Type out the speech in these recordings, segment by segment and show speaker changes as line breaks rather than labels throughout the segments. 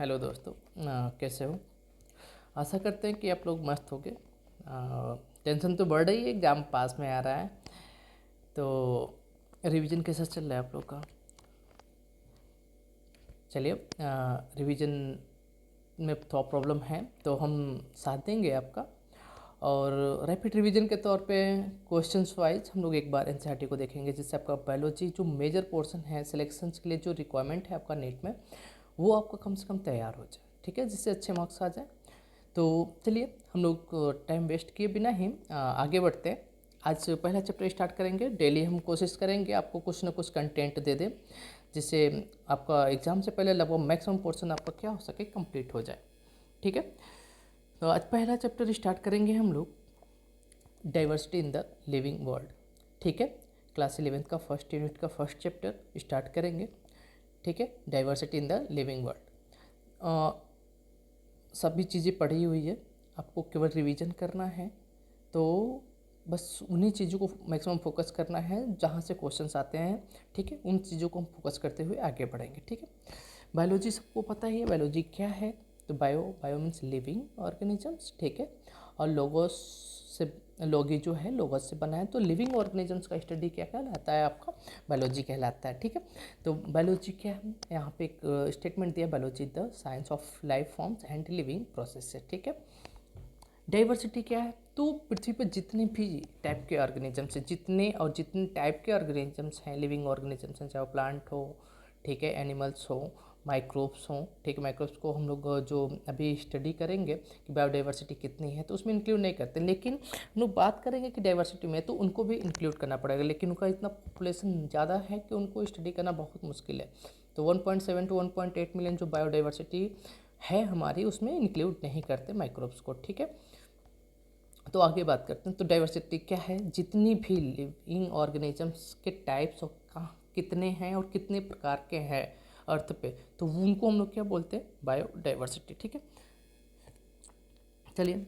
Hello दोस्तों। कैसे हो? आशा करते हैं कि आप लोग मस्त होगे। टेंशन तो बढ़ रही है, एग्ज़ाम पास में आ रहा है, तो रिवीजन कैसा चल रहा है आप लोग का? चलिए, रिवीजन में थोड़ा प्रॉब्लम है तो हम साथ देंगे आपका। और रैपिड रिवीजन के तौर पे क्वेश्चंस वाइज हम लोग एक बार एनसीईआरटी को देखेंगे, जिससे आपका बायोलॉजी जो मेजर पोर्शन है सिलेक्शंस के लिए जो रिक्वायरमेंट है आपका नीट में, वो आपका कम से कम तैयार हो जाए, ठीक है, जिससे अच्छे मार्क्स आ जाए। तो चलिए हम लोग टाइम वेस्ट किए बिना ही आगे बढ़ते हैं। आज पहला चैप्टर स्टार्ट करेंगे। डेली हम कोशिश करेंगे आपको कुछ ना कुछ कंटेंट दे दें, जिससे आपका एग्ज़ाम से पहले लगभग मैक्सिमम पोर्शन आपका क्या हो सके, कंप्लीट हो जाए, ठीक है। तो आज पहला चैप्टर स्टार्ट करेंगे हम लोग, diversity in the living world, ठीक है। क्लास 11th का फर्स्ट यूनिट का फर्स्ट चैप्टर स्टार्ट करेंगे, ठीक है। Diversity in the living world, सभी चीज़ें पढ़ी हुई है, आपको केवल रिवीजन करना है। तो बस उन्हीं चीज़ों को मैक्सिमम फोकस करना है जहाँ से क्वेश्चंस आते हैं, ठीक है। उन चीज़ों को हम फोकस करते हुए आगे बढ़ेंगे, ठीक है। बायोलॉजी सबको पता ही है, बायोलॉजी क्या है? तो बायो मीन्स लिविंग ऑर्गेनिजम्स, ठीक है। और लोगोस से, लोगी जो है लोगस से बना है, तो लिविंग ऑर्गेनिजम्स का स्टडी क्या कहलाता है? आपका बायोलॉजी कहलाता है, ठीक है। तो बायोलॉजी क्या है? यहाँ पे एक स्टेटमेंट दिया, biology the science of life forms and living process है, ठीक है। डाइवर्सिटी क्या है? तो पृथ्वी पर जितने भी टाइप के ऑर्गेनिजम्स हैं, जितने टाइप के ऑर्गेनिजम्स हैं, लिविंग ऑर्गेनिजम्स हैं, चाहे वो प्लांट हो, ठीक है, एनिमल्स हो, माइक्रोब्स हों, ठीक है। माइक्रोब्स को हम लोग जो अभी स्टडी करेंगे कि बायोडाइवर्सिटी कितनी है, तो उसमें इंक्लूड नहीं करते, लेकिन हम लोग बात करेंगे कि डाइवर्सिटी में तो उनको भी इंक्लूड करना पड़ेगा, लेकिन उनका इतना पॉपुलेशन ज़्यादा है कि उनको स्टडी करना बहुत मुश्किल है। तो 1.7 to 1.8 मिलियन जो बायोडाइवर्सिटी है हमारी, उसमें इंक्लूड नहीं करते माइक्रोब्स को, ठीक है। तो आगे बात करते हैं। तो डाइवर्सिटी क्या है? जितनी भी लिविंग ऑर्गेनिजम्स के टाइप्स और कितने हैं और कितने प्रकार के हैं अर्थ पे, तो उनको हम लोग क्या बोलते हैं? बायोडाइवर्सिटी, ठीक है। चलिए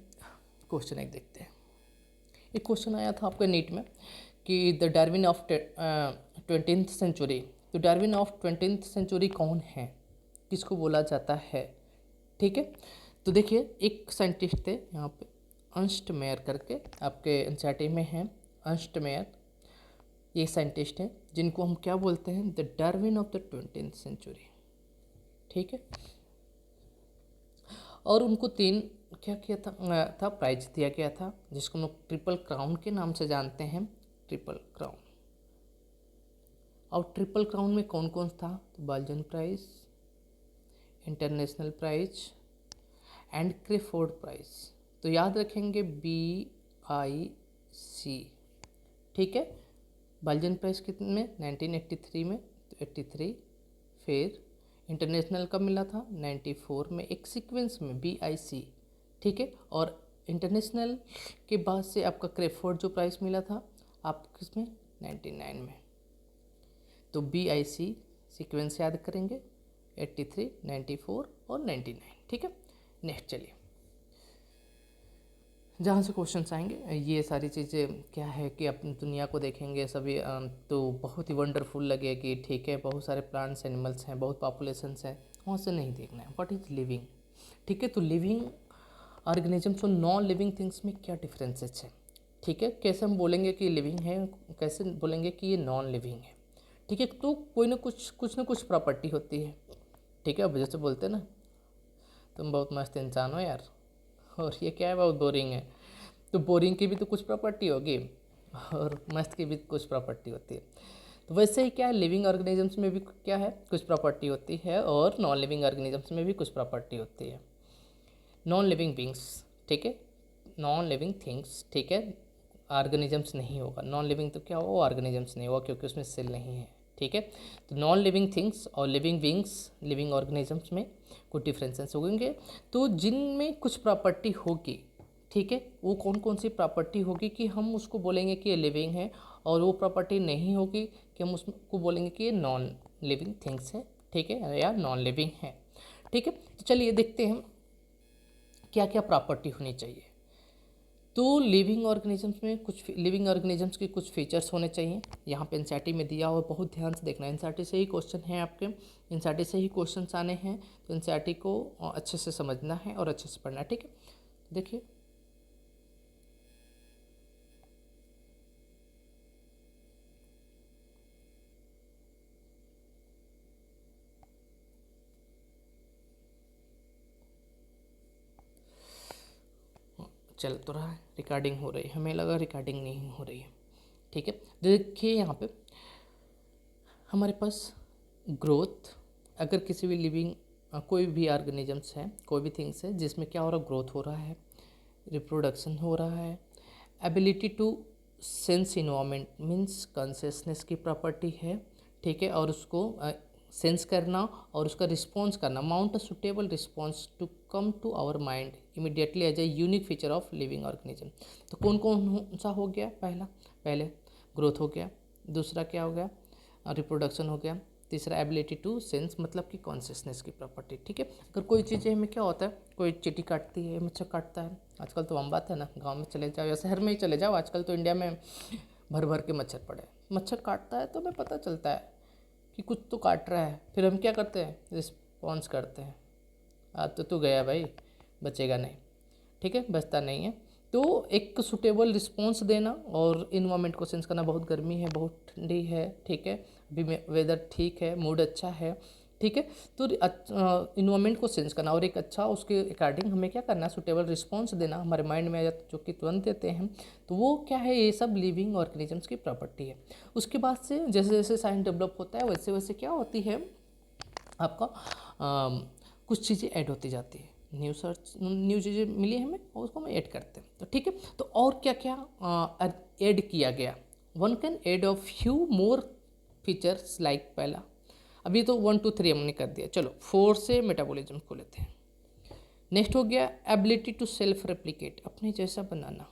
क्वेश्चन एक देखते हैं। एक क्वेश्चन आया था आपके नीट में कि the Darwin of 20th century, तो डार्विन ऑफ 20th सेंचुरी कौन है, किसको बोला जाता है, ठीक है। तो देखिए, एक साइंटिस्ट थे यहाँ पे, अर्नस्ट मेयर करके, आपके एनसीईआरटी में है अर्नस्ट मेयर, ये साइंटिस्ट हैं जिनको हम क्या बोलते हैं? The Darwin of the 20th century, ठीक है। और उनको तीन क्या किया था प्राइज दिया गया था, जिसको हम लोग ट्रिपल क्राउन के नाम से जानते हैं, ट्रिपल क्राउन। और ट्रिपल क्राउन में कौन कौन था? तो Balzan prize, international prize and Crafoord prize. तो याद रखेंगे BIC, ठीक है। बाल्जन प्राइज कितने में? 1983 में, तो 83। फिर इंटरनेशनल कब मिला था? 94 में, एक सीक्वेंस में BIC, ठीक है। और इंटरनेशनल के बाद से आपका क्रेफोर्ड जो प्राइस मिला था आप किसमें? 99 में। तो BIC सीक्वेंस याद करेंगे, 83, 94 और 99, ठीक है। नेक्स्ट चलिए, जहाँ से क्वेश्चंस आएंगे, ये सारी चीज़ें क्या है कि अपनी दुनिया को देखेंगे सभी, तो बहुत ही वंडरफुल लगे कि ठीक है, बहुत सारे प्लांट्स एनिमल्स हैं, बहुत पॉपुलेशंस हैं, वहाँ से नहीं देखना है, व्हाट इज़ लिविंग, ठीक है। तो लिविंग ऑर्गेनिजम्स और नॉन लिविंग थिंग्स में क्या डिफरेंसेस है, ठीक है। कैसे हम बोलेंगे कि लिविंग है, कैसे बोलेंगे कि ये नॉन लिविंग है, ठीक है। तो कोई ना कुछ प्रॉपर्टी होती है, ठीक है। अब जैसे बोलते हैं ना, तुम बहुत मस्त इंसान हो यार, और ये क्या है, बहुत बोरिंग है। तो बोरिंग की भी तो कुछ प्रॉपर्टी होगी, और मस्त की भी कुछ प्रॉपर्टी होती है। तो वैसे ही क्या है, लिविंग ऑर्गेनिजम्स में भी क्या है, कुछ प्रॉपर्टी होती है, और नॉन लिविंग ऑर्गेनिजम्स में भी कुछ प्रॉपर्टी होती है। नॉन लिविंग बींग्स, ठीक है, नॉन लिविंग थिंग्स, ठीक है, ऑर्गेनिजम्स नहीं होगा। नॉन लिविंग तो क्या होगा? ऑर्गेनिजम्स नहीं होगा, क्योंकि उसमें सेल नहीं है, ठीक है। तो नॉन लिविंग थिंग्स और लिविंग बींग्स, लिविंग ऑर्गेनिजम्स में कुछ डिफरेंसेस होंगे। तो जिनमें कुछ प्रॉपर्टी होगी, ठीक है, वो कौन कौन सी प्रॉपर्टी होगी कि हम उसको बोलेंगे कि ये लिविंग है, और वो प्रॉपर्टी नहीं होगी कि हम उसको बोलेंगे कि ये नॉन लिविंग थिंग्स है, ठीक है, या नॉन लिविंग है, ठीक है। तो चलिए देखते हैं क्या क्या प्रॉपर्टी होनी चाहिए। तो लिविंग ऑर्गेनिजम्स में कुछ लिविंग ऑर्गेनिजम्स के कुछ फीचर्स होने चाहिए। यहाँ पे एनसीईआरटी में दिया हुआ, बहुत ध्यान से देखना है। एनसीईआरटी से ही क्वेश्चन हैं आपके, एनसीईआरटी से ही क्वेश्चंस आने हैं, तो एनसीईआरटी को अच्छे से समझना है और अच्छे से पढ़ना है। ठीक है, देखिए चल तो रहा है, रिकॉर्डिंग हो रही है, हमें लगा रिकॉर्डिंग नहीं हो रही है। ठीक है, देखिए यहाँ पे हमारे पास ग्रोथ, अगर किसी भी लिविंग कोई भी ऑर्गेनिजम्स है, कोई भी थिंग्स है जिसमें क्या हो रहा है, ग्रोथ हो रहा है, रिप्रोडक्शन हो रहा है, ability to sense environment means consciousness की प्रॉपर्टी है। ठीक है, और उसको सेंस करना और उसका रिस्पॉन्स करना, mount a suitable response to come to our mind immediately as a unique feature of living organism. तो कौन कौन सा हो गया, पहले ग्रोथ हो गया, दूसरा क्या हो गया, रिप्रोडक्शन हो गया, तीसरा एबिलिटी टू सेंस मतलब कि कॉन्शियसनेस की प्रॉपर्टी। ठीक है, अगर कोई चीज़ें हमें क्या होता है, कोई चींटी काटती है, मच्छर काटता है, आजकल तो आम बात है ना, गांव में चले जाओ या शहर में ही चले जाओ, आजकल तो इंडिया में भर भर के मच्छर पड़े, मच्छर काटता है तो हमें पता चलता है कि कुछ तो काट रहा है, फिर हम क्या करते हैं, रिस्पॉन्स करते हैं, अब तो तू गया भाई, बचेगा नहीं। ठीक है, बचता नहीं है। तो एक सुटेबल रिस्पॉन्स देना और इन्वायरमेंट को सेंस करना, बहुत गर्मी है, बहुत ठंडी है, ठीक है, अभी वेदर ठीक है, मूड अच्छा है, ठीक है, तो इन्वायरमेंट को सेंस करना और एक अच्छा उसके अकॉर्डिंग हमें क्या करना है, सुटेबल रिस्पॉन्स देना हमारे माइंड में जो कि तुरंत देते हैं। तो वो क्या है, ये सब लिविंग ऑर्गेनिजम्स की प्रॉपर्टी है। उसके बाद से जैसे जैसे साइंस डेवलप होता है वैसे वैसे क्या होती है आपका कुछ चीज़ें ऐड होती जाती है, न्यू चीज़ें मिली हमें और उसको हम ऐड करते हैं। तो ठीक है, तो और क्या क्या ऐड किया गया, one can add of few more features like, पहला अभी तो 1 2 3 हमने कर दिया, चलो 4 से मेटाबॉलिज्म को लेते हैं। नेक्स्ट हो गया एबिलिटी टू सेल्फ रेप्लिकेट, अपने जैसा बनाना।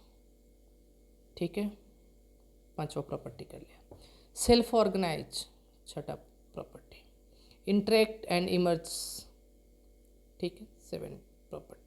ठीक है, पांचवा प्रॉपर्टी कर लिया। सेल्फ ऑर्गेनाइज, छठा प्रॉपर्टी। इंटरेक्ट एंड इमर्ज, ठीक है, 7 प्रॉपर्टी।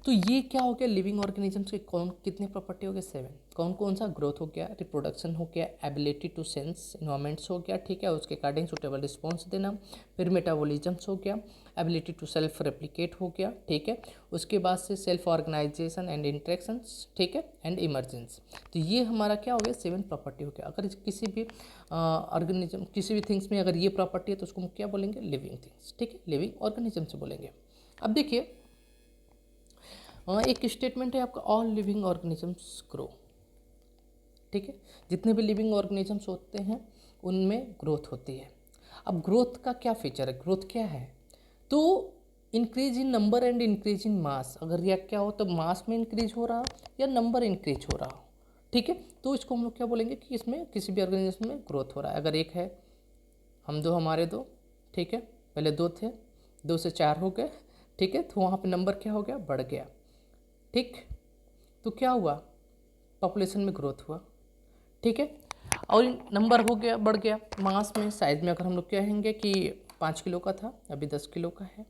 तो ये क्या हो गया, लिविंग ऑर्गेनिजम्स के कौन कितने प्रॉपर्टी हो गए, 7। कौन कौन सा, ग्रोथ हो गया, रिप्रोडक्शन हो गया, एबिलिटी टू सेंस इन्वायरमेंट्स हो गया, ठीक है, उसके अकॉर्डिंग सुटेबल रिस्पॉन्स देना, फिर मेटाबॉलिज्म्स हो गया, एबिलिटी टू सेल्फ रेप्लिकेट हो गया, ठीक है, उसके बाद से सेल्फ ऑर्गेनाइजेशन एंड इंटरेक्शंस, ठीक है, एंड इमरजेंस। तो ये हमारा क्या हो गया, 7 प्रॉपर्टी हो गया। अगर किसी भी ऑर्गेनिज्म, किसी भी थिंग्स में अगर ये प्रॉपर्टी है तो उसको हम क्या बोलेंगे, लिविंग थिंग्स, ठीक है, लिविंग ऑर्गेनिज्म से बोलेंगे। अब देखिए एक स्टेटमेंट है आपका, ऑल लिविंग ऑर्गेनिजम्स ग्रो। ठीक है, जितने भी लिविंग ऑर्गेनिजम्स होते हैं उनमें ग्रोथ होती है। अब ग्रोथ का क्या फीचर है, ग्रोथ क्या है, तो increase in number and increase in mass. अगर यह क्या हो तो मास में इंक्रीज हो रहा या नंबर इंक्रीज हो रहा हो, ठीक है, तो इसको हम लोग क्या बोलेंगे कि इसमें किसी भी ऑर्गेनिज्म में ग्रोथ हो रहा है। अगर एक है, हम दो, हमारे दो, ठीक है, पहले 2 थे, 2 से 4 हो गए, ठीक है, तो वहाँ पे नंबर क्या हो गया, बढ़ गया, ठीक, तो क्या हुआ, पॉपुलेशन में ग्रोथ हुआ, ठीक है, और नंबर हो गया, बढ़ गया, मास में, साइज में अगर हम लोग कहेंगे कि 5 किलो का था अभी 10 किलो का है,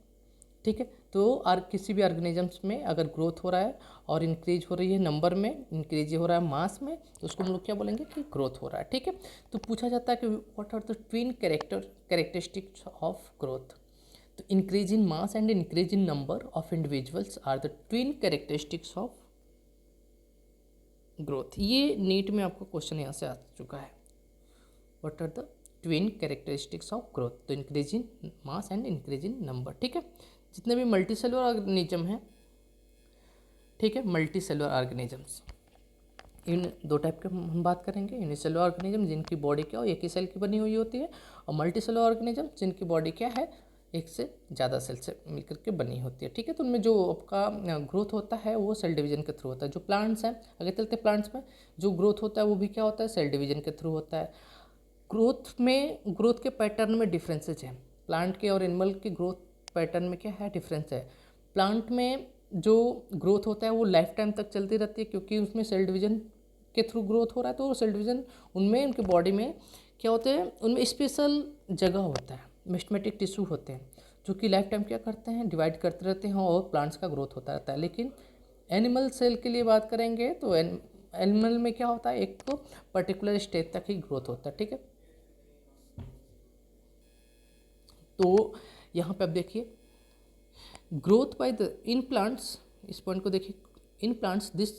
ठीक है, तो किसी भी ऑर्गेनिजम्स में अगर ग्रोथ हो रहा है और इंक्रीज हो रही है, नंबर में इंक्रीज हो रहा है, मास में, तो उसको हम लोग क्या बोलेंगे कि ग्रोथ हो रहा है। ठीक है, तो पूछा जाता है कि what are the twin characteristics of growth. तो increase in mass and increase in number of individuals are the twin characteristics of growth. ये नीट में आपको क्वेश्चन यहाँ से आ चुका है, what are the twin characteristics of growth, तो increase in mass and increase in number. ठीक है, जितने भी मल्टी सेलुलर ऑर्गेनिज्म हैं, ठीक है, मल्टी सेलुलर ऑर्गेनिजम्स, इन 2 टाइप के हम बात करेंगे, यूनिसेलुलर ऑर्गेनिज्म जिनकी बॉडी क्या हो, एक ही सेल की बनी हुई होती है, और मल्टी सेलुलर ऑर्गेनिज्म जिनकी बॉडी क्या है, एक से ज़्यादा सेल से मिलकर के बनी होती है। ठीक है, तो उनमें जो आपका ग्रोथ होता है वो सेल डिवीजन के थ्रू होता है। जो प्लांट्स हैं, अगर चलते प्लांट्स में जो ग्रोथ होता है वो भी क्या होता है, सेल डिवीजन के थ्रू होता है। ग्रोथ के पैटर्न में डिफरेंसेज हैं, प्लांट के और एनिमल के ग्रोथ पैटर्न में क्या है, डिफरेंस है। प्लांट में जो ग्रोथ होता है वो लाइफ टाइम तक चलती रहती है, क्योंकि उसमें सेल डिवीजन के थ्रू ग्रोथ हो रहा है, तो सेल डिवीजन उनमें, उनके बॉडी में क्या होते हैं, उनमें स्पेशल जगह होता है, मेस्टमेटिक टिश्यू होते हैं जो कि लाइफ टाइम क्या करते हैं, डिवाइड करते रहते हैं और प्लांट्स का ग्रोथ होता रहता है। लेकिन एनिमल सेल के लिए बात करेंगे तो एनिमल में क्या होता है, एक पर्टिकुलर स्टेज तक ही ग्रोथ होता है, ठीक है। तो यहाँ पे आप देखिए growth by the in plants, इस पॉइंट को देखिए, in plants this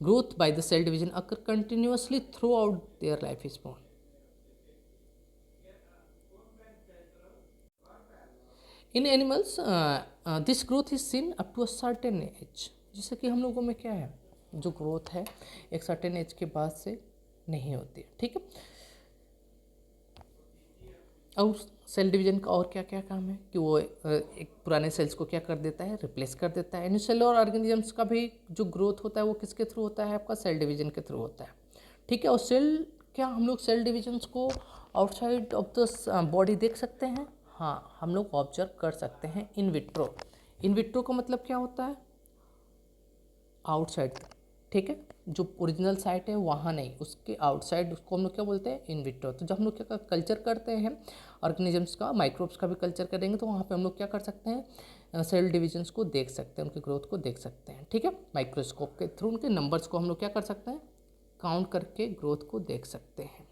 growth by the cell division occur continuously throughout their life span. In animals, this growth is seen up to a certain age. जैसे कि हम लोगों में क्या है, जो ग्रोथ है एक सर्टेन एज के बाद से नहीं होती है, ठीक है। और सेल डिवीजन का और क्या क्या काम है कि वो एक पुराने सेल्स को क्या कर देता है, रिप्लेस कर देता है। यूनिसेलुलर ऑर्गेनिजम्स का भी जो ग्रोथ होता है वो किसके थ्रू होता है, आपका सेल डिवीजन के थ्रू होता है, ठीक है। और सेल क्या हम लोग सेल डिवीजन्स को आउटसाइड ऑफ द बॉडी देख सकते हैं, हाँ हम लोग ऑब्जर्व कर सकते हैं इन विट्रो। इन विट्रो का मतलब क्या होता है, आउटसाइड, ठीक है, जो ओरिजिनल साइट है वहाँ नहीं, उसके आउटसाइड, उसको हम लोग क्या बोलते हैं, इन विट्रो। तो जब हम लोग क्या कल्चर करते हैं ऑर्गेनिजम्स का, माइक्रोब्स का भी कल्चर करेंगे तो वहाँ पे हम लोग क्या कर सकते हैं, सेल डिविजन्स को देख सकते हैं, उनकी ग्रोथ को देख सकते हैं, ठीक है। माइक्रोस्कोप के थ्रू उनके नंबर्स को हम लोग क्या कर सकते हैं, काउंट करके ग्रोथ को देख सकते हैं।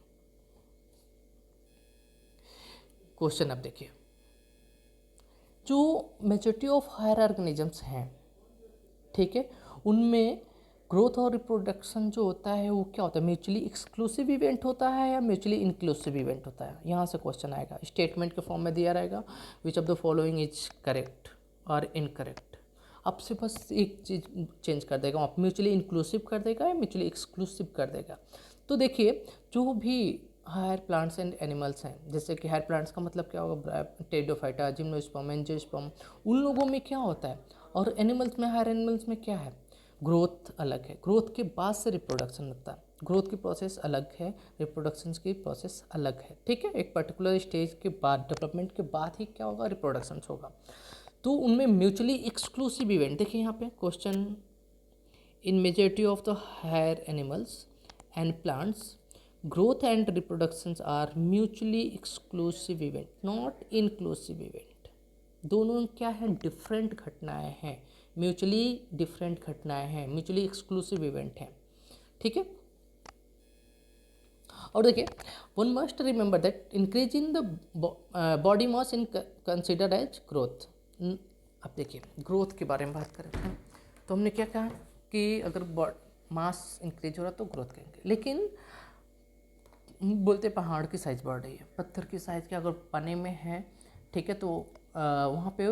क्वेश्चन अब देखिए, जो मेजॉरिटी ऑफ हायर ऑर्गेनिजम्स हैं, ठीक है, उनमें ग्रोथ और रिप्रोडक्शन जो होता है वो क्या होता है, म्यूचुअली एक्सक्लूसिव इवेंट होता है या म्यूचुअली इंक्लूसिव इवेंट होता है। यहाँ से क्वेश्चन आएगा, स्टेटमेंट के फॉर्म में दिया रहेगा, विच of the following is correct और इनकरेक्ट। आपसे बस एक चीज़ चेंज कर देगा, आप म्यूचुअली इंक्लूसिव कर देगा या म्यूचुअली एक्सक्लूसिव कर देगा। तो देखिए जो भी हायर प्लांट्स एंड एनिमल्स हैं, जैसे कि हायर प्लांट्स का मतलब क्या होगा, टेरिडोफाइटा, जिम्नोस्पर्म, एंजियोस्पर्म, उन लोगों में क्या होता है, और एनिमल्स में, हायर एनिमल्स में क्या है, ग्रोथ अलग है, ग्रोथ के बाद से रिप्रोडक्शन होता है, ग्रोथ की प्रोसेस अलग है, रिप्रोडक्शन की प्रोसेस अलग है, ठीक है। एक पर्टिकुलर स्टेज के बाद, डेवलपमेंट के बाद ही क्या होगा, रिप्रोडक्शन होगा। तो उनमें म्यूचुअली एक्सक्लूसिव इवेंट देखिए यहाँ पे question, in majority of the higher animals and plants growth and reproductions are mutually exclusive event, not inclusive event. दोनों क्या है, डिफरेंट घटनाएं हैं, म्यूचुअली डिफरेंट घटनाएं हैं, म्यूचुअली एक्सक्लूसिव इवेंट हैं, ठीक है। और देखिए, one must remember that increase in the body mass in considered as growth. अब देखिए ग्रोथ के बारे में बात करें तो हमने क्या कहा कि अगर मास इंक्रीज हो रहा तो ग्रोथ करेंगे, लेकिन बोलते पहाड़ की साइज़ बढ़ रही है, पत्थर की साइज़ क्या अगर पानी में है, ठीक है, तो वहाँ पे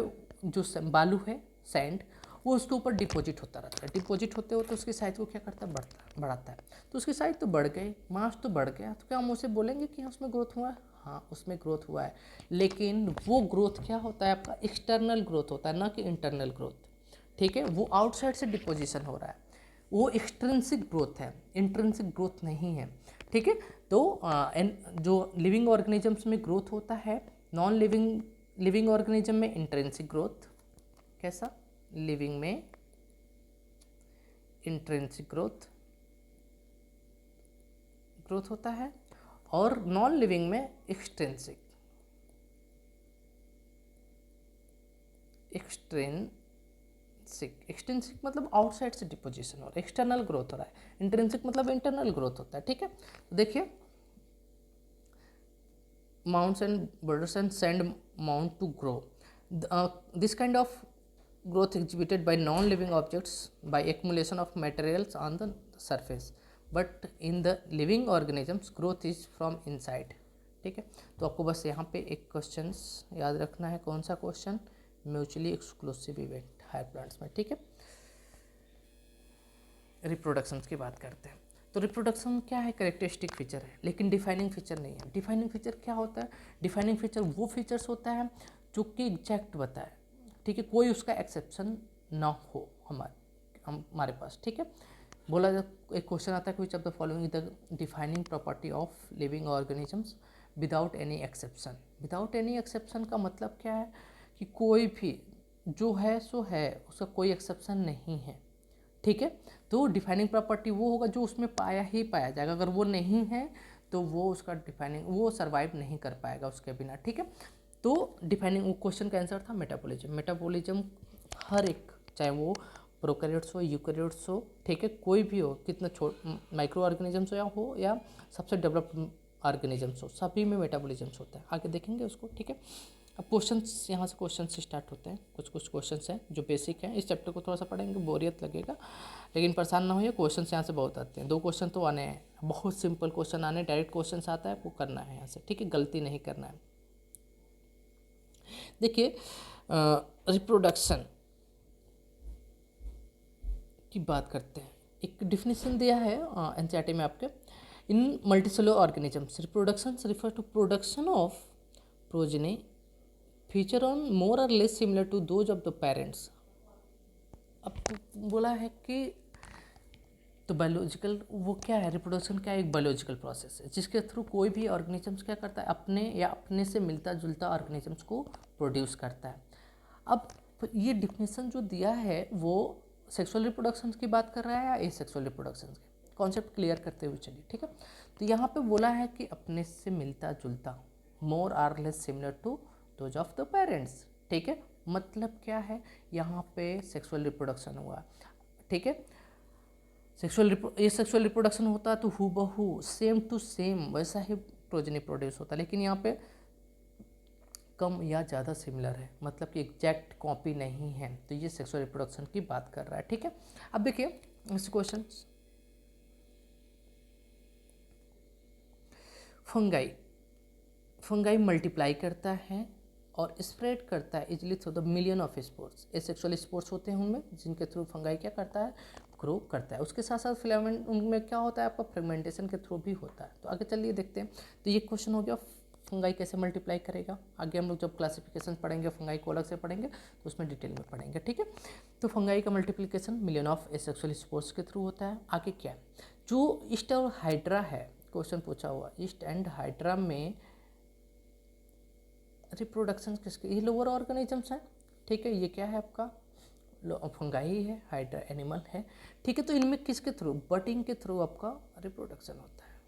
जो बालू है, सैंड, वो उसके ऊपर डिपॉजिट होता रहता है, डिपॉजिट होते होते उसकी साइज़ को क्या करता है, बढ़ाता है। तो उसकी साइज़ तो बढ़ गई, मास तो बढ़ गया, तो क्या हम उसे बोलेंगे कि उसमें ग्रोथ हुआ है, हाँ उसमें ग्रोथ हुआ है, लेकिन वो ग्रोथ क्या होता है, आपका एक्सटर्नल ग्रोथ होता है, ना कि इंटरनल ग्रोथ, ठीक है। वो आउटसाइड से डिपोजिशन हो रहा है, वो एक्सट्रिंसिक ग्रोथ है, इंट्रिंसिक ग्रोथ नहीं है, ठीक है। तो जो लिविंग ऑर्गेनिजम्स में ग्रोथ होता है, नॉन लिविंग ऑर्गेनिज्म में इंट्रिंसिक ग्रोथ, कैसा, लिविंग में इंट्रिंसिक ग्रोथ होता है, और नॉन लिविंग में एक्सट्रिंसिक मतलब आउटसाइड से डिपोजिशन हो रहा है, एक्सटर्नल ग्रोथ हो रहा है, इंट्रिंसिक मतलब इंटरनल ग्रोथ होता है, ठीक है। तो देखिए mounds and boulders and sand mound to grow. This kind of growth exhibited by non-living objects by accumulation of materials on the surface, but in the living organisms growth is from inside, ठीक है। तो आपको बस यहाँ पे एक question याद रखना है, कौन सा question, mutually exclusive event higher plants में, ठीक है। रिप्रोडक्शन की बात करते हैं, तो रिप्रोडक्शन क्या है, करेक्टरिस्टिक फीचर है, लेकिन डिफाइनिंग फीचर नहीं है। डिफाइनिंग फीचर क्या होता है, डिफाइनिंग फीचर वो फीचर्स होता है जो कि एग्जैक्ट बताए, ठीक है, कोई उसका एक्सेप्शन ना हो हमारे पास, ठीक है। बोला जब एक क्वेश्चन आता है, which of the following the defining property of living organisms without any exception. Without any exception का मतलब क्या है कि कोई भी जो है सो है, उसका कोई एक्सेप्शन नहीं है, ठीक है। तो डिफाइनिंग प्रॉपर्टी वो होगा जो उसमें पाया ही पाया जाएगा, अगर वो नहीं है तो वो उसका डिफाइनिंग, वो सर्वाइव नहीं कर पाएगा उसके बिना, ठीक है। तो डिफाइनिंग, वो क्वेश्चन का आंसर था मेटाबॉलिज्म। मेटाबॉलिज्म हर एक, चाहे वो प्रोकैरियोट्स हो, यूकैरियोट्स हो, ठीक है, कोई भी हो, कितना माइक्रो ऑर्गेनिजम्स या सबसे डेवलप्ड ऑर्गेनिजम्स हो, सभी में मेटाबॉलिज्म्स होता है। आगे देखेंगे उसको, ठीक है। अब क्वेश्चंस, यहाँ से क्वेश्चंस स्टार्ट होते हैं। कुछ क्वेश्चंस हैं जो बेसिक हैं। इस चैप्टर को थोड़ा सा पढ़ेंगे, बोरियत लगेगा, लेकिन परेशान ना होइए, क्वेश्चंस यहाँ से बहुत आते हैं। 2 क्वेश्चन तो आने हैं, बहुत सिंपल क्वेश्चन आने, डायरेक्ट क्वेश्चन आता है, वो करना है यहाँ से, ठीक है, गलती नहीं करना है। देखिए, रिप्रोडक्शन की बात करते हैं। एक डिफिनेशन दिया है एनसीईआरटी में आपके, in multicellular organisms reproduction refer to production of progeny feature on more or less similar to those of the parents. अब बोला है कि तो बायोलॉजिकल वो क्या है, रिप्रोडक्शन क्या है, एक बायोलॉजिकल प्रोसेस है जिसके थ्रू कोई भी ऑर्गेनिजम्स क्या करता है, अपने या अपने से मिलता जुलता ऑर्गेनिजम्स को प्रोड्यूस करता है। अब ये डिफिनेशन जो दिया है वो सेक्सुअल रिप्रोडक्शन की बात कर रहा है या एसेक्सुअल रिप्रोडक्शन की, कॉन्सेप्ट क्लियर करते हुए चलिए, ठीक है। तो यहाँ पे बोला है कि अपने से मिलता जुलता, more or less similar to those of the parents, ठीक है। मतलब क्या है, यहाँ पे सेक्सुअल रिप्रोडक्शन हुआ, ठीक है। सेक्सुअल रिप्रोडक्शन होता है तो हूबहू सेम टू सेम वैसा ही प्रोजेनी प्रोड्यूस होता है, लेकिन यहाँ पे कम या ज़्यादा सिमिलर है, मतलब कि एग्जैक्ट कॉपी नहीं है। तो ये सेक्सुअल रिप्रोडक्शन की बात कर रहा है, ठीक है। अब देखिए नेक्स्ट क्वेश्चन, फंगाई मल्टीप्लाई करता है और स्प्रेड करता है easily through the million of spores. Asexual spores होते हैं उनमें, जिनके थ्रू फंगाई क्या करता है, ग्रो करता है। उसके साथ साथ फिलामेंट उनमें क्या होता है, आपका फ्रेगमेंटेशन के थ्रू भी होता है। तो आगे चलिए देखते हैं। तो ये क्वेश्चन हो गया फंगाई कैसे मल्टीप्लाई करेगा। आगे हम लोग जब क्लासिफिकेशन पढ़ेंगे फंगाई को अलग से पढ़ेंगे तो उसमें डिटेल में पढ़ेंगे, ठीक है। तो फंगाई का multiplication million of asexual spores के थ्रू होता है। आगे क्या है, जो ईस्ट और हाइड्रा है, क्वेश्चन पूछा हुआ ईस्ट एंड हाइड्रा में रिप्रोडक्शन किसके, ये लोअर ऑर्गेनिजम्स हैं, ठीक है। ये क्या है आपका फंगाई है, हाइड्रा एनिमल है, ठीक है। तो इनमें किसके थ्रू, बटिंग के थ्रू आपका रिप्रोडक्शन होता है,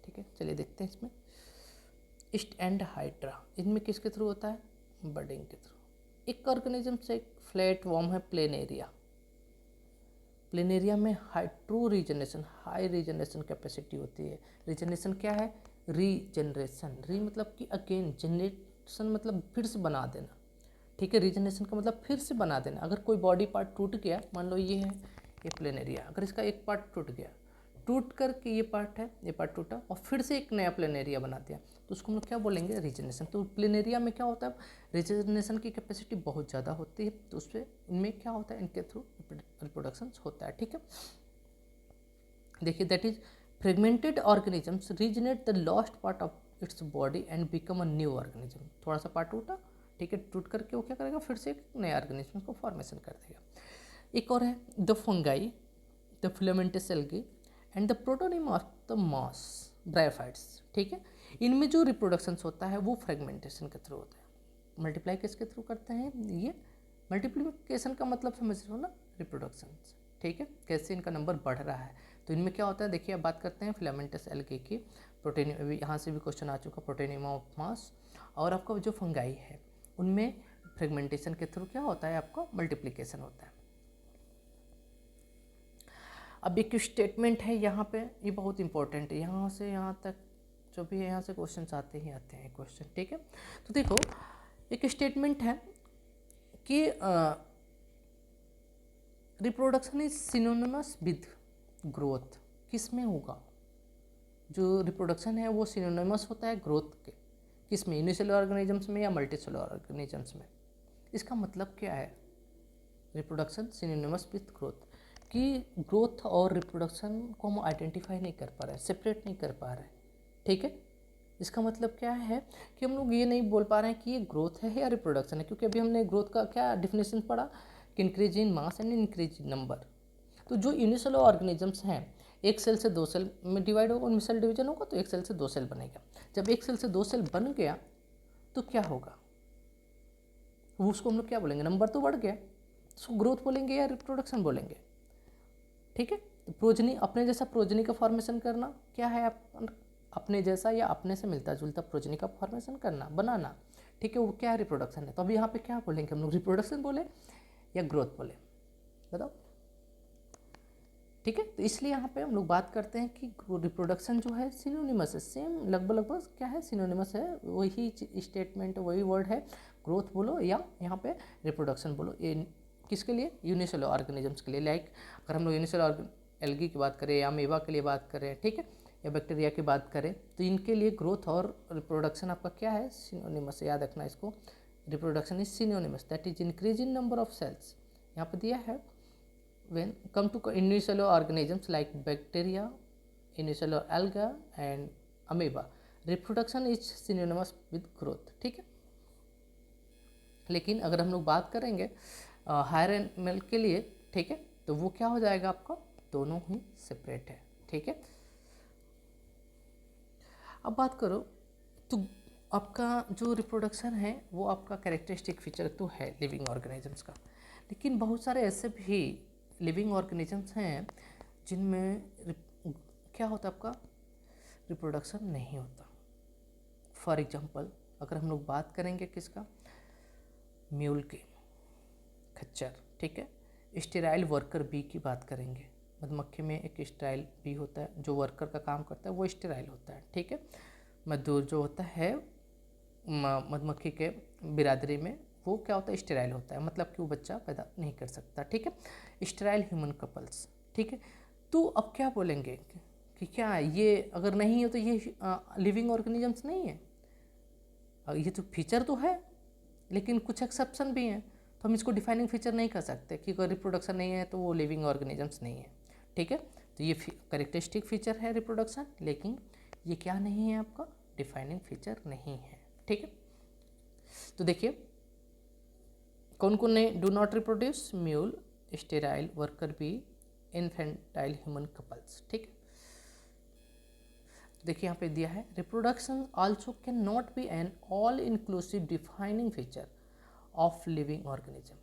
ठीक है। चलिए देखते हैं इसमें ईस्ट एंड हाइड्रा, इनमें किसके थ्रू होता है, बडिंग के थ्रू। एक ऑर्गेनिज्म से एक फ्लैट वॉर्म है प्लेनेरिया, प्लेनेरिया में true regeneration, high regeneration capacity होती है। रीजनरेशन क्या है, रीजनरेशन, री मतलब कि अगेन, जनरेशन मतलब फिर से बना देना, ठीक है। रीजनरेशन का मतलब फिर से बना देना। अगर कोई बॉडी पार्ट टूट गया, मान लो ये है, ये प्लेनेरिया, अगर इसका एक पार्ट टूट गया, टूट करके ये पार्ट है, ये पार्ट टूटा और फिर से एक नया प्लेनेरिया बना दिया, तो उसको हम लोग क्या बोलेंगे, रीजनरेशन। तो प्लेनेरिया में क्या होता है, रीजनरेशन की कैपेसिटी बहुत ज़्यादा होती है, तो उस पर इनमें क्या होता है, इनके थ्रू रिप्रोडक्शन होता है, ठीक है। देखिए that is fragmented organisms regenerate the lost part of its body and become a new organism. थोड़ा सा पार्ट टूटा, ठीक है, टूट करके वो क्या करेगा, फिर से एक नया ऑर्गेनिज्म को फॉर्मेशन कर देगा। एक और है the fungi, the filamentous algae and the protonema of the moss bryophytes, ठीक है। इनमें जो रिप्रोडक्शंस होता है वो फ्रेगमेंटेशन के थ्रू होता है। मल्टीप्लाई किसके थ्रू करते हैं, ये मल्टीप्लिकेशन का मतलब समझ रहे हो ना, रिप्रोडक्शंस, ठीक है, कैसे इनका नंबर बढ़ रहा है। तो इनमें क्या होता है, देखिए अब बात करते हैं फिलामेंटस एल्गी की, प्रोटीन, यहाँ से भी क्वेश्चन आ चुका, प्रोटोनिम ऑफ मॉस। और आपका जो फंगाई है उनमें फ्रेगमेंटेशन के थ्रू क्या होता है, आपका मल्टीप्लिकेशन होता है। अब एक स्टेटमेंट है यहाँ पे, ये बहुत इंपॉर्टेंट है, यहाँ से यहाँ तक जो भी है, यहाँ से क्वेश्चन आते ही आते हैं क्वेश्चन, ठीक है। तो देखो एक स्टेटमेंट है कि reproduction is synonymous with growth. किस में होगा, जो रिप्रोडक्शन है वो सिनोनिमस होता है ग्रोथ के, किस में, यूनिसेलुलर ऑर्गेनिजम्स में या मल्टीसेलुलर ऑर्गेनिजम्स में। इसका मतलब क्या है, रिप्रोडक्शन सिनोनिमस विद ग्रोथ, कि ग्रोथ और रिप्रोडक्शन को हम आइडेंटिफाई नहीं कर पा रहे, सेपरेट नहीं कर पा रहे, ठीक है। इसका मतलब क्या है कि हम लोग ये नहीं बोल पा रहे हैं कि ये ग्रोथ है या रिप्रोडक्शन है, क्योंकि अभी हमने ग्रोथ का क्या डिफिनेशन पढ़ा कि increase in mass and increase in number. तो जो यूनिसेलुलर ऑर्गेनिजम्स हैं, एक सेल से 2 सेल में डिवाइड होगा, उनमें सेल डिवीजन होगा तो एक सेल से 2 सेल बनेगा। जब एक सेल से 2 सेल बन गया तो क्या होगा, वो उसको हम लोग क्या बोलेंगे, नंबर तो बढ़ गया, उसको ग्रोथ बोलेंगे या रिप्रोडक्शन बोलेंगे, ठीक है। तो प्रोजनी, अपने जैसा प्रोजनी का फॉर्मेशन करना क्या है, अपने जैसा या अपने से मिलता जुलता प्रोजनी का फॉर्मेशन करना, बनाना, ठीक है, वो क्या है, रिप्रोडक्शन है। तो अभी यहाँ पे क्या बोलेंगे हम लोग, रिप्रोडक्शन बोले या ग्रोथ बोले, बताओ। ठीक है, तो इसलिए यहाँ पे हम लोग बात करते हैं कि रिप्रोडक्शन जो है सिनोनिमस है, सेम लगभग क्या है, सिनोनिमस है, वही स्टेटमेंट वही वर्ड है, ग्रोथ बोलो या यहाँ पे रिप्रोडक्शन बोलो। ये किसके लिए, यूनिसेलुलर ऑर्गेनिजम्स के लिए। लाइक अगर हम लोग यूनिसेलुलर एल्गी की बात करें या अमीबा के लिए बात करें, ठीक है, या बैक्टीरिया की बात करें, तो इनके लिए ग्रोथ और रिप्रोडक्शन आपका क्या है, सिनोनिमस है। याद रखना इसको, reproduction is synonymous, that is increase in number of cells. यहाँ पर दिया है when come to unicellular organisms like bacteria, unicellular alga and amoeba, reproduction is synonymous with growth। ठीक है, लेकिन अगर हम लोग बात करेंगे हायर एनिमल के लिए, ठीक है, तो वो क्या हो जाएगा आपका, दोनों ही सेपरेट है। ठीक है, अब बात करो तो आपका जो रिप्रोडक्शन है वो आपका कैरेक्टरिस्टिक फीचर तो है लिविंग ऑर्गेनिजम्स का, लेकिन बहुत सारे ऐसे भी लिविंग ऑर्गेनिजम्स हैं जिनमें क्या होता है, आपका रिप्रोडक्शन नहीं होता। फॉर एग्जांपल अगर हम लोग बात करेंगे किसका, म्यूल की, खच्चर, ठीक है, स्टेराइल वर्कर बी की बात करेंगे। मधुमक्खी में एक स्टेराइल बी होता है जो वर्कर का काम करता है, वो स्टेराइल होता है। ठीक है, मजदूर जो होता है मधुमक्खी के बिरादरी में, वो क्या होता है, स्टेराइल होता है, मतलब कि वो बच्चा पैदा नहीं कर सकता। ठीक है, स्टेराइल ह्यूमन कपल्स। ठीक है, तो अब क्या बोलेंगे कि क्या ये अगर नहीं हो तो ये लिविंग ऑर्गेनिजम्स नहीं है। ये तो फीचर तो है, लेकिन कुछ एक्सेप्शन भी हैं, तो हम इसको डिफाइनिंग फीचर नहीं कर सकते कि अगर रिप्रोडक्शन नहीं है तो वो लिविंग ऑर्गेनिजम्स नहीं है। ठीक है, तो ये कैरेक्टरिस्टिक फीचर है रिप्रोडक्शन, लेकिन ये क्या नहीं है, आपका डिफाइनिंग फीचर नहीं है। ठीक है, तो देखिए कौन कौन ने do not reproduce, mule, sterile worker bee, infantile human couples. ठीक है, देखिए यहाँ पे दिया है reproduction also can not be an all inclusive defining feature of living organism.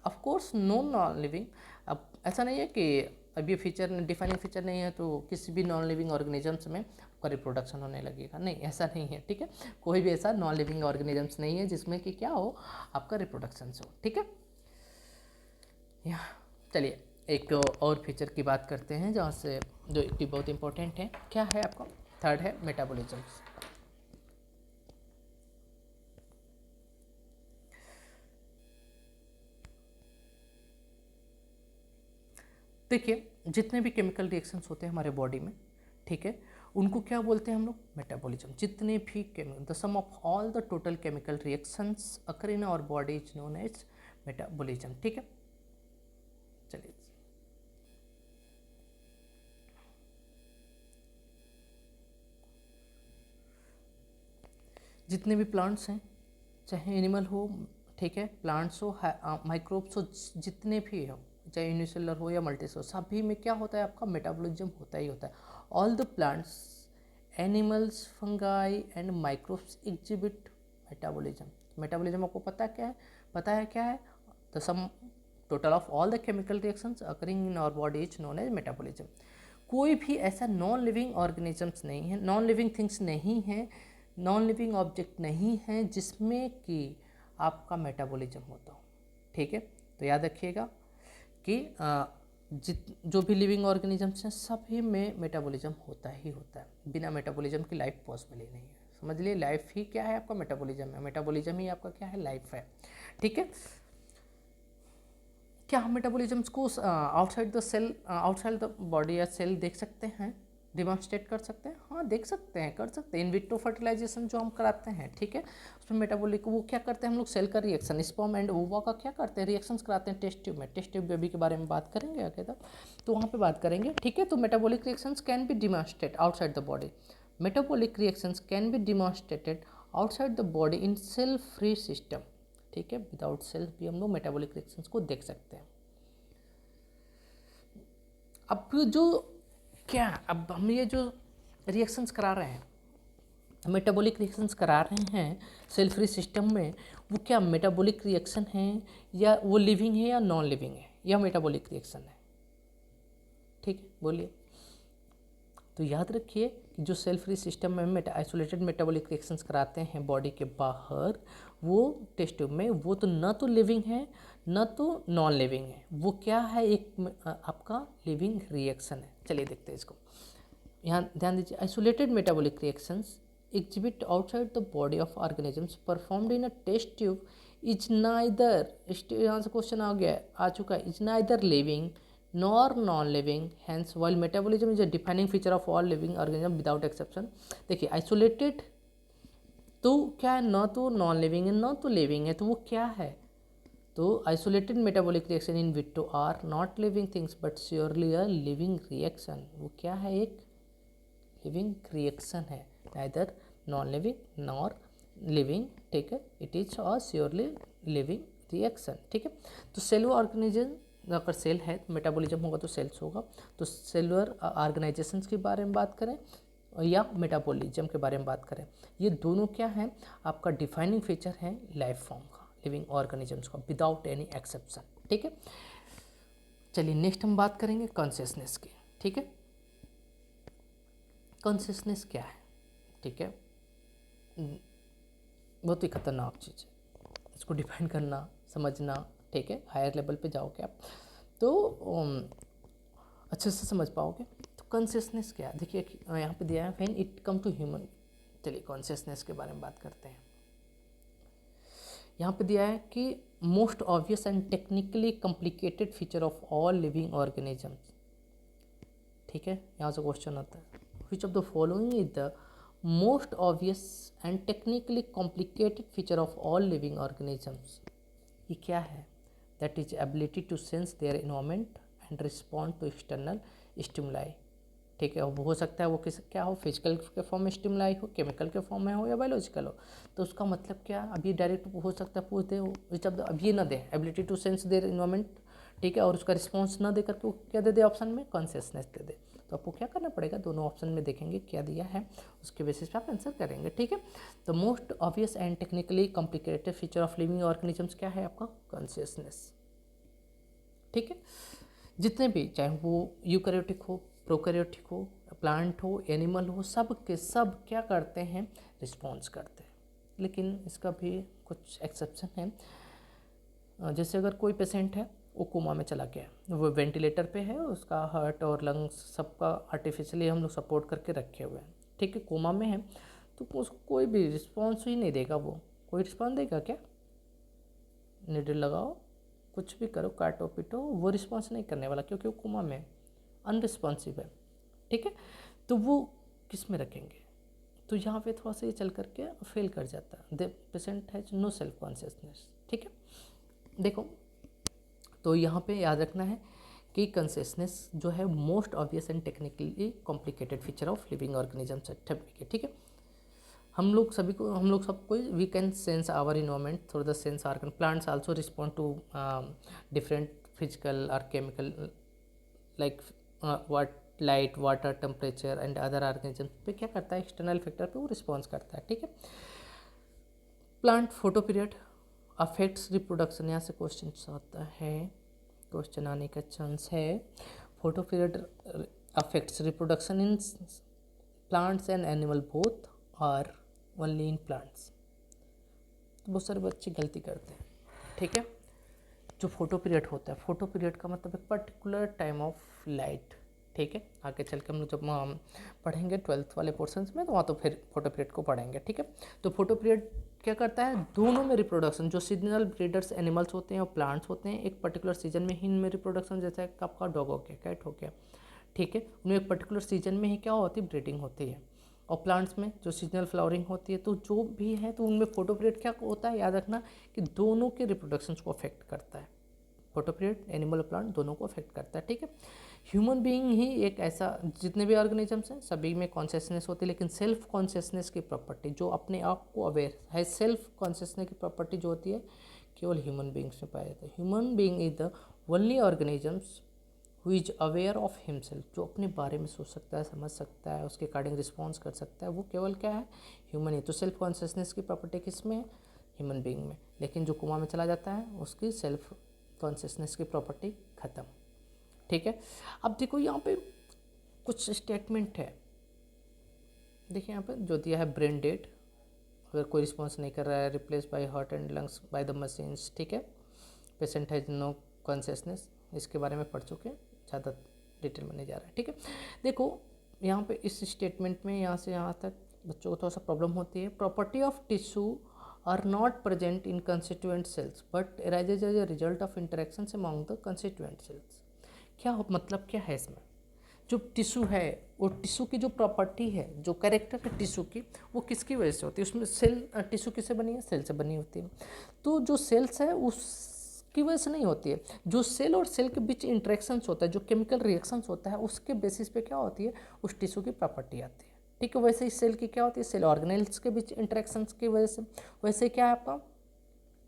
Of course non living, अब ऐसा नहीं है कि अब ये फीचर डिफाइनिंग फीचर नहीं है तो किसी भी नॉन लिविंग ऑर्गेनिजम्स में आपका रिप्रोडक्शन होने लगेगा, नहीं ऐसा नहीं है। ठीक है, कोई भी ऐसा नॉन लिविंग ऑर्गेनिजम्स नहीं है जिसमें कि क्या हो, आपका रिप्रोडक्शन हो। ठीक है, यहाँ चलिए एक और फीचर की बात करते हैं जहाँ से जो कि बहुत इंपॉर्टेंट है, क्या है आपका, थर्ड है मेटाबॉलिज्म। देखिए जितने भी केमिकल रिएक्शंस होते हैं हमारे बॉडी में, ठीक है, उनको क्या बोलते हैं हम लोग, मेटाबॉलिज्म। जितने भी the sum of all the total chemical reactions occur in our body is known as metabolism. ठीक है, चलिए जितने भी प्लांट्स हैं, चाहे एनिमल हो, ठीक है, प्लांट्स हो, माइक्रोब्स हो, जितने भी हो, चाहे यूनिसेलुलर हो या मल्टीसेलुलर, सभी में क्या होता है, आपका मेटाबॉलिज्म होता ही होता है। All the plants, animals, fungi and microbes exhibit metabolism. Metabolism आपको पता क्या है, पता है क्या है, the sum total of all the chemical reactions occurring in our body is known as metabolism. कोई भी ऐसा नॉन लिविंग ऑर्गेनिजम्स नहीं है, नॉन लिविंग थिंग्स नहीं है, नॉन लिविंग ऑब्जेक्ट नहीं है जिसमें कि आपका मेटाबॉलिज्म होता हो। ठीक है, तो याद रखिएगा कि जो भी लिविंग ऑर्गेनिजम्स हैं सभी में मेटाबॉलिज्म होता ही होता है, बिना मेटाबॉलिज्म की लाइफ पॉसिबल ही नहीं है। समझ लिए, लाइफ ही क्या है, आपका मेटाबॉलिज्म है, मेटाबॉलिज्म ही आपका क्या है, लाइफ है। ठीक है, क्या हम मेटाबॉलिज्म्स को outside the cell, outside the body या सेल देख सकते हैं, डिमॉन्स्ट्रेट कर सकते हैं? हाँ देख सकते हैं, कर सकते हैं। इन विट्रो फर्टिलाइजेशन जो हम कराते हैं, ठीक है, उसमें मेटाबॉलिक वो क्या करते हैं हम लोग, सेल का रिएक्शन, स्पर्म एंड ओवा का क्या करते हैं, रिएक्शंस कराते हैं टेस्ट ट्यूब में। टेस्ट ट्यूब बेबी के बारे में बात करेंगे आगे तक, तो वहाँ पे बात करेंगे। ठीक है, तो metabolic reactions can be demonstrate outside the body, metabolic reactions can be demonstrated outside the body in cell free system. ठीक है, विदाउट सेल्स भी हम लोग मेटाबॉलिक रिएक्शंस को देख सकते हैं। अब जो क्या, अब हम ये जो रिएक्शंस करा रहे हैं, मेटाबॉलिक रिएक्शंस करा रहे हैं सेल फ्री सिस्टम में, वो क्या मेटाबॉलिक रिएक्शन है या वो लिविंग है या नॉन लिविंग है, या मेटाबॉलिक रिएक्शन है? ठीक है, बोलिए। तो याद रखिए कि जो सेल फ्री सिस्टम में आइसोलेटेड मेटाबॉलिक रिएक्शंस कराते हैं बॉडी के बाहर, वो टेस्ट ट्यूब में, वो तो ना तो लिविंग है न तो नॉन लिविंग है, वो क्या है, एक आपका लिविंग रिएक्शन है। चलिए देखते हैं इसको। यहाँ ध्यान दीजिए, isolated metabolic reactions exhibit outside the body of organisms performed in a test tube is neither, यहाँ से क्वेश्चन आ चुका है, is neither living nor non-living, hence while metabolism is a defining feature of all living organism without exception। देखिए isolated तो क्या है, ना तो नॉन लिविंग है ना तो लिविंग है, तो वो क्या है, तो isolated metabolic reaction in vitro are not living things but surely a living reaction. वो क्या है, एक लिविंग रिएक्शन है, neither non living nor living, ठीक है, it is a surely living reaction, ठीक है। तो सेलुलर ऑर्गेनिज्म अगर सेल है तो मेटाबॉलिज्म होगा तो सेल्स होगा, तो सेलुलर ऑर्गेनाइजेशंस के बारे में बात करें या मेटाबॉलिज्म के बारे में बात करें, ये दोनों क्या है, आपका डिफाइनिंग फीचर है लाइफ फॉर्म का, लिविंग ऑर्गेनिजम्स का, विदाउट एनी एक्सेप्शन, ठीक है। चलिए नेक्स्ट हम बात करेंगे कॉन्शियसनेस की, ठीक है। कॉन्शियसनेस क्या है, ठीक है, बहुत ही खतरनाक चीज़ है, इसको डिफाइन करना समझना, ठीक है, हायर लेवल पे जाओगे आप तो अच्छे से समझ पाओगे। तो कॉन्शियसनेस क्या है, देखिए यहाँ पे दिया है when it come to human. चलिए कॉन्शियसनेस के बारे में बात करते हैं। यहाँ पे दिया है कि most obvious and technically complicated feature of all living organisms, ठीक है। यहाँ से क्वेश्चन आता है, which of the following is the most obvious and technically complicated feature of all living organisms. ये क्या है, that is ability to sense their environment and respond to external stimuli, ठीक है। अब हो सकता है वो किस क्या हो, फिजिकल के फॉर्म में स्टिमुलाई हो, केमिकल के फॉर्म में हो या बायोलॉजिकल हो। तो उसका मतलब क्या, अभी डायरेक्ट हो सकता है पूछते हो जब अब ये ना the ability to sense their environment, ठीक है, और उसका रिस्पॉन्स ना दे करके वो क्या दे दे ऑप्शन में, कॉन्शियसनेस दे दे। तो आपको क्या करना पड़ेगा, दोनों ऑप्शन में देखेंगे क्या दिया है, उसके बेसिस पे आप आंसर करेंगे, ठीक है। तो most obvious and technically complicated feature of living organisms क्या है, आपका कॉन्शियसनेस, ठीक है। जितने भी चाहे वो यूकैरियोटिक हो, प्रोकैरियोटिक हो, प्लांट हो, एनिमल हो, सब के सब क्या करते हैं, रिस्पॉन्स करते हैं। लेकिन इसका भी कुछ एक्सेप्शन है। जैसे अगर कोई पेशेंट है वो कोमा में चला गया, वो वेंटिलेटर पे है, उसका हार्ट और लंग्स सबका आर्टिफिशियली हम लोग सपोर्ट करके रखे हुए हैं, ठीक है, कोमा में है, तो उसको कोई भी रिस्पॉन्स ही नहीं देगा, वो कोई रिस्पॉन्स देगा क्या, नीडल लगाओ कुछ भी करो, काटो पीटो, वो रिस्पॉन्स नहीं करने वाला क्योंकि वो कोमा में अनरिस्पॉन्सिव है, ठीक है। तो वो किस में रखेंगे, तो यहाँ पे थोड़ा सा ये चल करके फेल कर जाता है, the patient has no self consciousness, ठीक है। देखो तो यहाँ पे याद रखना है कि कॉन्शियसनेस जो है most obvious and technically complicated feature of living organisms, ठीक है। हम लोग सबको we can sense our environment through the sense organ, plants also respond to different physical और chemical like light, water, temperature and other organisms पे क्या करता है, एक्सटर्नल फैक्टर पे वो रिस्पॉन्स करता है, ठीक है। Plant photo period affects reproduction, यहाँ से क्वेश्चन आता है, क्वेश्चन आने का चांस है। Photo period affects reproduction in plants and animal both और ओनली इन प्लांट्स। तो बहुत सारे बच्चे गलती करते हैं, ठीक है। जो फोटो पीरियड होता है, फोटो पीरियड का मतलब एक पर्टिकुलर टाइम ऑफ लाइट, ठीक है। आगे चल के हम लोग जब हम पढ़ेंगे 12th वाले पोर्शंस में तो वहाँ तो फिर फोटो पीरियड को पढ़ेंगे, ठीक है। तो फोटो पीरियड क्या करता है, दोनों में रिप्रोडक्शन, जो सीजनल ब्रीडर्स एनिमल्स होते हैं और प्लांट्स होते हैं, एक पर्टिकुलर सीजन में ही इनमें रिप्रोडक्शन, जैसे आपका डॉग हो गया, कैट हो गया, ठीक है, उनमें एक पर्टिकुलर सीजन में ही क्या होती है, ब्रीडिंग होती है। और प्लांट्स में जो सीजनल फ्लावरिंग होती है, तो जो भी है तो उनमें फोटो पीरियड क्या होता है, याद रखना कि दोनों के रिप्रोडक्शन को अफेक्ट करता है, फोटो पीरियड एनिमल और प्लांट दोनों को अफेक्ट करता है, ठीक है। ह्यूमन बीइंग ही एक ऐसा, जितने भी ऑर्गेनिजम्स हैं सभी में कॉन्शियसनेस होती है, लेकिन सेल्फ कॉन्शियसनेस की प्रॉपर्टी, जो अपने आप को अवेयर है, सेल्फ कॉन्शियसनेस की प्रॉपर्टी जो होती है केवल ह्यूमन बींग्स में पाया जाता है। Human being is the only organisms who is aware of himself, जो अपने बारे में सोच सकता है, समझ सकता है, उसके अकॉर्डिंग रिस्पॉन्स कर सकता है, वो केवल क्या है, ह्यूमन ही। तो सेल्फ कॉन्शियसनेस की प्रॉपर्टी किस में है, ह्यूमन बीइंग में। लेकिन जो कोमा में चला जाता है उसकी सेल्फ कॉन्शियसनेस की प्रॉपर्टी खत्म, ठीक है। अब देखो यहाँ पे कुछ स्टेटमेंट है, देखिए यहाँ पे जो दिया है, ब्रेन डेड, अगर कोई रिस्पॉन्स नहीं कर रहा है, replace by heart and lungs by the machines, ठीक है। पेशेंट हैज नो कॉन्शियसनेस, इसके बारे में पढ़ चुके हैं, ज़्यादा डिटेल में नहीं जा रहा है, ठीक है। देखो यहाँ पे इस स्टेटमेंट में यहाँ से यहाँ तक बच्चों को थोड़ा सा प्रॉब्लम होती है। Property of tissue are not present in constituent cells but arises as a result of interaction among the constituent cells. मतलब क्या है इसमें, जो टिश्यू है वो टिश्यू की जो प्रॉपर्टी है, जो कैरेक्टर है टिश्यू की, वो किसकी वजह से होती है, उसमें सेल, टिश्यू किससे बनी है, सेल से बनी होती है। तो जो सेल्स है उसकी वजह से नहीं होती है, जो सेल और सेल के बीच इंटरेक्शंस होता है, जो केमिकल रिएक्शंस होता है, उसके बेसिस पे क्या होती है, उस टिश्यू की प्रॉपर्टी आती है, ठीक है। वैसे ही सेल की क्या होती है, सेल ऑर्गेनेल्स के बीच इंटरेक्शंस की वजह से। वैसे क्या है आपका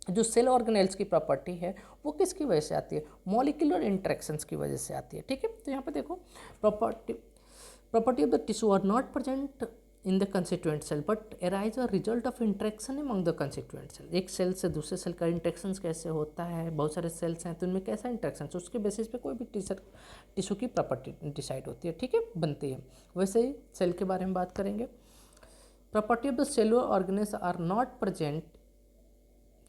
जो सेल ऑर्गेनेल्स की प्रॉपर्टी है वो किसकी वजह से आती है, मॉलिक्यूलर इंटरेक्शंस की वजह से आती है, ठीक है। तो यहाँ पे देखो property of the tissue are not present in the constituent cell but arise a result of interaction among the constituent cell. एक सेल से दूसरे सेल का इंटरेक्शन कैसे होता है, बहुत सारे सेल्स हैं तो उनमें कैसा इंटरेक्शन, उसके बेसिस पे कोई भी टिश्यू की प्रॉपर्टी डिसाइड होती है, ठीक है, बनती है। वैसे ही सेल के बारे में बात करेंगे। Property of the cellular organelles are not present,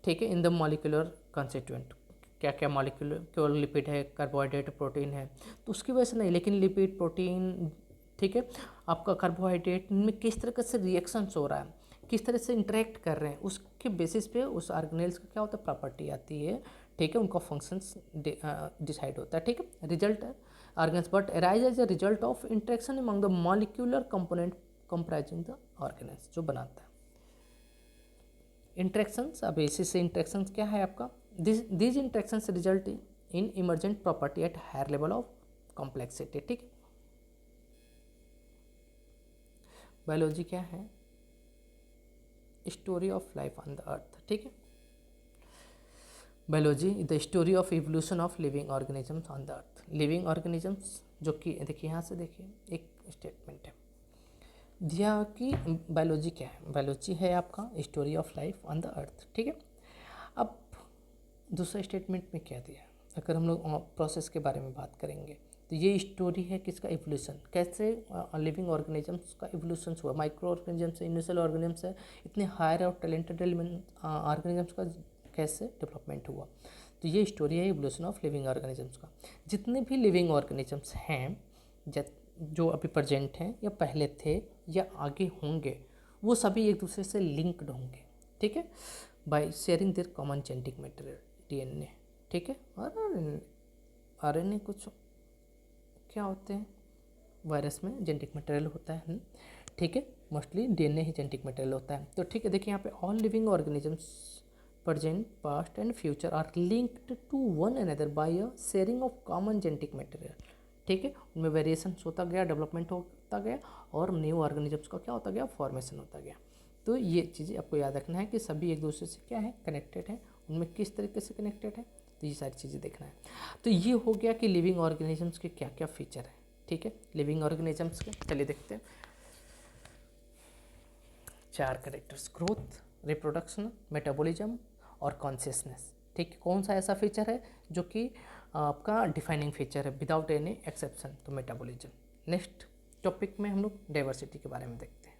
ठीक है, इन द मॉलिक्यूलर कंस्टिट्यूएंट। क्या क्या मॉलिक्यूलर, केवल लिपिड है, कार्बोहाइड्रेट, प्रोटीन है, तो उसकी वजह से नहीं, लेकिन लिपिड, प्रोटीन, ठीक है, आपका कार्बोहाइड्रेट में किस तरह से रिएक्शंस हो रहा है, किस तरह से इंटरेक्ट कर रहे हैं, उसके बेसिस पे उस ऑर्गेनेल्स का क्या होता है, प्रॉपर्टी आती है, ठीक है, उनका फंक्शंस डिसाइड होता है, ठीक है। Result organs but arise as a result of interaction among the molecular component comprising the organelles, जो बनाता है इंटरेक्शंस। अब इसी से इंटरेक्शंस क्या है आपका, these interactions result in emergent property at higher level of complexity, ठीक। बायोलॉजी क्या है, story of life on the earth, ठीक है। Biology the story of evolution of living organisms on the earth. Living organisms, जो कि देखिए यहाँ से देखिए एक स्टेटमेंट है दिया कि बायोलॉजी क्या है, बायोलॉजी है आपका story of life on the earth, ठीक है। अब दूसरा स्टेटमेंट में क्या दिया, अगर हम लोग प्रोसेस के बारे में बात करेंगे तो ये स्टोरी है किसका, इवोल्यूशन, कैसे लिविंग ऑर्गेनिजम्स का इवोल्यूशन हुआ, माइक्रो ऑर्गेनिजम्स से इनिशियल ऑर्गेनिजम्स है, इतने हायर और टैलेंटेड ऑर्गेनिजम्स का कैसे डेवलपमेंट हुआ। तो ये स्टोरी है इवोल्यूशन ऑफ लिविंग ऑर्गेनिजम्स का। जितने भी लिविंग ऑर्गेनिजम्स हैं, जो अभी प्रेजेंट हैं या पहले थे या आगे होंगे, वो सभी एक दूसरे से लिंक्ड होंगे, ठीक है, by sharing their common genetic material, DNA, ठीक है। और आरएनए कुछ क्या होते हैं, वायरस में जेनेटिक मटेरियल होता है, ठीक है, मोस्टली डीएनए ही जेनेटिक मटेरियल होता है। तो ठीक है, देखिए यहाँ पे all living organisms present, past and future are linked to one another by a sharing of common genetic material, ठीक है। उनमें वेरिएशन होता गया, डेवलपमेंट होता गया और न्यू ऑर्गेनिजम्स का क्या होता गया, फॉर्मेशन होता गया। तो ये चीज़ें आपको याद रखना है कि सभी एक दूसरे से क्या है, कनेक्टेड है, उनमें किस तरीके से कनेक्टेड है, तो ये सारी चीज़ें देखना है। तो ये हो गया कि लिविंग ऑर्गेनिजम्स के क्या क्या फीचर है, ठीक है। लिविंग ऑर्गेनिजम्स के चलिए देखते हैं 4 कैरेक्टर्स, ग्रोथ, रिप्रोडक्शन, मेटाबॉलिज्म और कॉन्शियसनेस, ठीक है। कौन सा ऐसा फीचर है जो कि आपका डिफाइनिंग फीचर है विदाउट एनी एक्सेप्शन, तो मेटाबॉलिज्म। नेक्स्ट टॉपिक में हम लोग डाइवर्सिटी के बारे में देखते हैं।